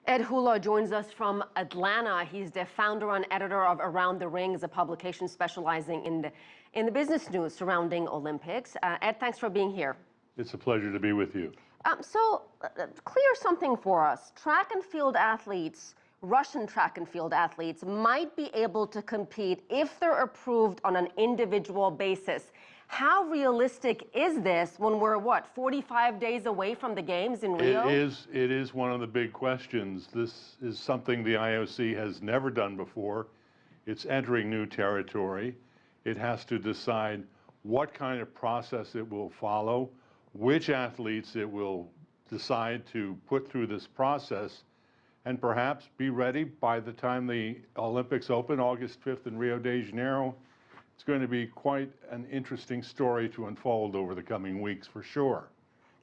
Ed Hula joins us from Atlanta. He's the founder and editor of Around the Rings, a publication specializing in the business news surrounding Olympics. Ed, thanks for being here. It's a pleasure to be with you. Clear something for us. Track and field athletes, Russian track and field athletes, might be able to compete if they're approved on an individual basis. How realistic is this when we're, 45 days away from the games in Rio? It is one of the big questions. This is something the IOC has never done before. It's entering new territory. It has to decide what kind of process it will follow, which athletes it will decide to put through this process, and perhaps be ready by the time the Olympics open, August 5th in Rio de Janeiro. It's going to be quite an interesting story to unfold over the coming weeks, for sure.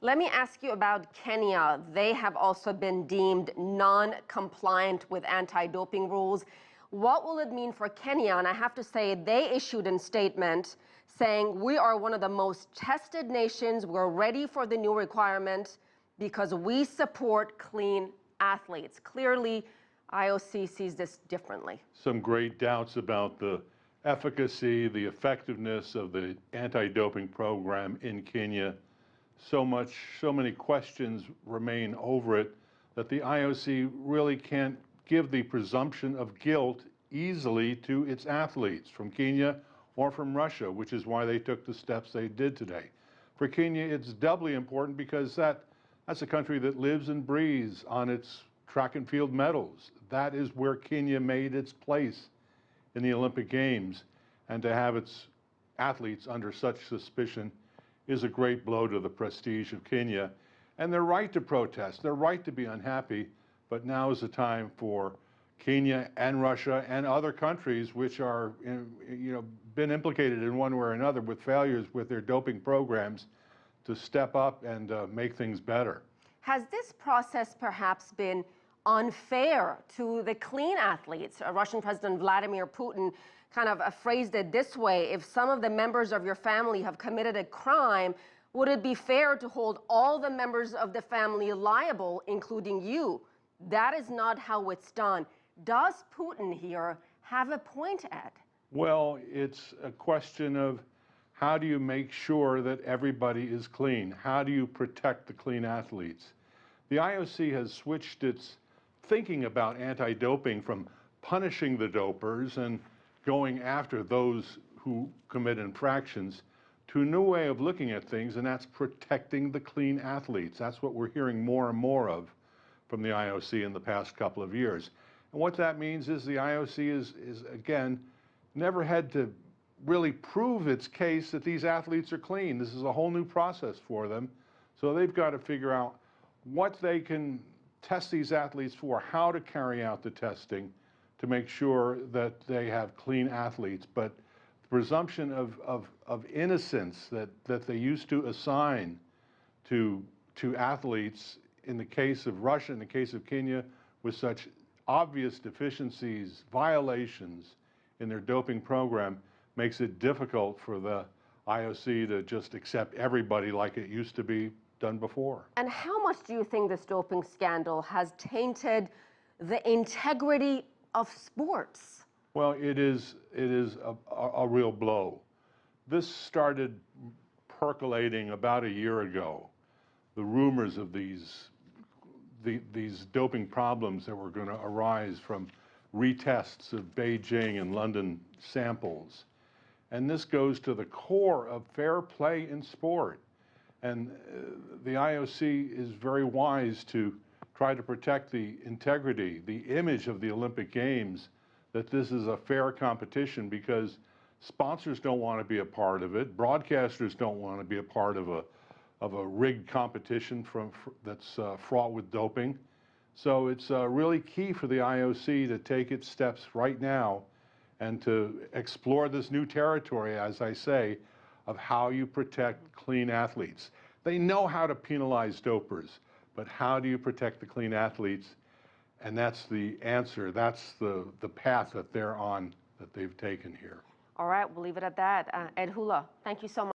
Let me ask you about Kenya. They have also been deemed non-compliant with anti-doping rules. What will it mean for Kenya? And I have to say, they issued a statement saying, we are one of the most tested nations. We're ready for the new requirement because we support clean athletes. Clearly, IOC sees this differently. Some great doubts about the efficacy, the effectiveness of the anti-doping program in Kenya. So many questions remain over it that the IOC really can't give the presumption of guilt easily to its athletes from Kenya or from Russia, which is why they took the steps they did today. For Kenya, it's doubly important because that's a country that lives and breathes on its track and field medals. That is where Kenya made its place in the Olympic Games, and to have its athletes under such suspicion is a great blow to the prestige of Kenya. And they're right to protest, they're right to be unhappy, but now is the time for Kenya and Russia and other countries which are, been implicated in one way or another with failures with their doping programs to step up and make things better. Has this process perhaps been unfair to the clean athletes? Russian President Vladimir Putin kind of phrased it this way: if some of the members of your family have committed a crime, would it be fair to hold all the members of the family liable, including you? That is not how it's done. Does Putin here have a point, Ed? Well, it's a question of how do you make sure that everybody is clean? How do you protect the clean athletes? The IOC has switched its thinking about anti-doping from punishing the dopers and going after those who commit infractions to a new way of looking at things, and that's protecting the clean athletes. That's what we're hearing more and more of from the IOC in the past couple of years. And what that means is the IOC is again, never had to really prove its case that these athletes are clean. This is a whole new process for them. So they've got to figure out what they can test these athletes for, how to carry out the testing to make sure that they have clean athletes. But the presumption of innocence that they used to assign to athletes in the case of Russia, in the case of Kenya, with such obvious deficiencies, violations in their doping program, makes it difficult for the IOC to just accept everybody like it used to be done before. And how much do you think this doping scandal has tainted the integrity of sports? Well, it is a real blow. This started percolating about a year ago. The rumors of these doping problems that were going to arise from retests of Beijing and London samples. And this goes to the core of fair play in sport. And the IOC is very wise to try to protect the integrity, the image of the Olympic Games, that this is a fair competition, because sponsors don't want to be a part of it. Broadcasters don't want to be a part of a rigged competition that's fraught with doping. So it's really key for the IOC to take its steps right now and to explore this new territory, as I say, of how you protect clean athletes. They know how to penalize dopers, but how do you protect the clean athletes? And that's the answer. That's the path that they're on, that they've taken here. All right, we'll leave it at that. Ed Hula, thank you so much.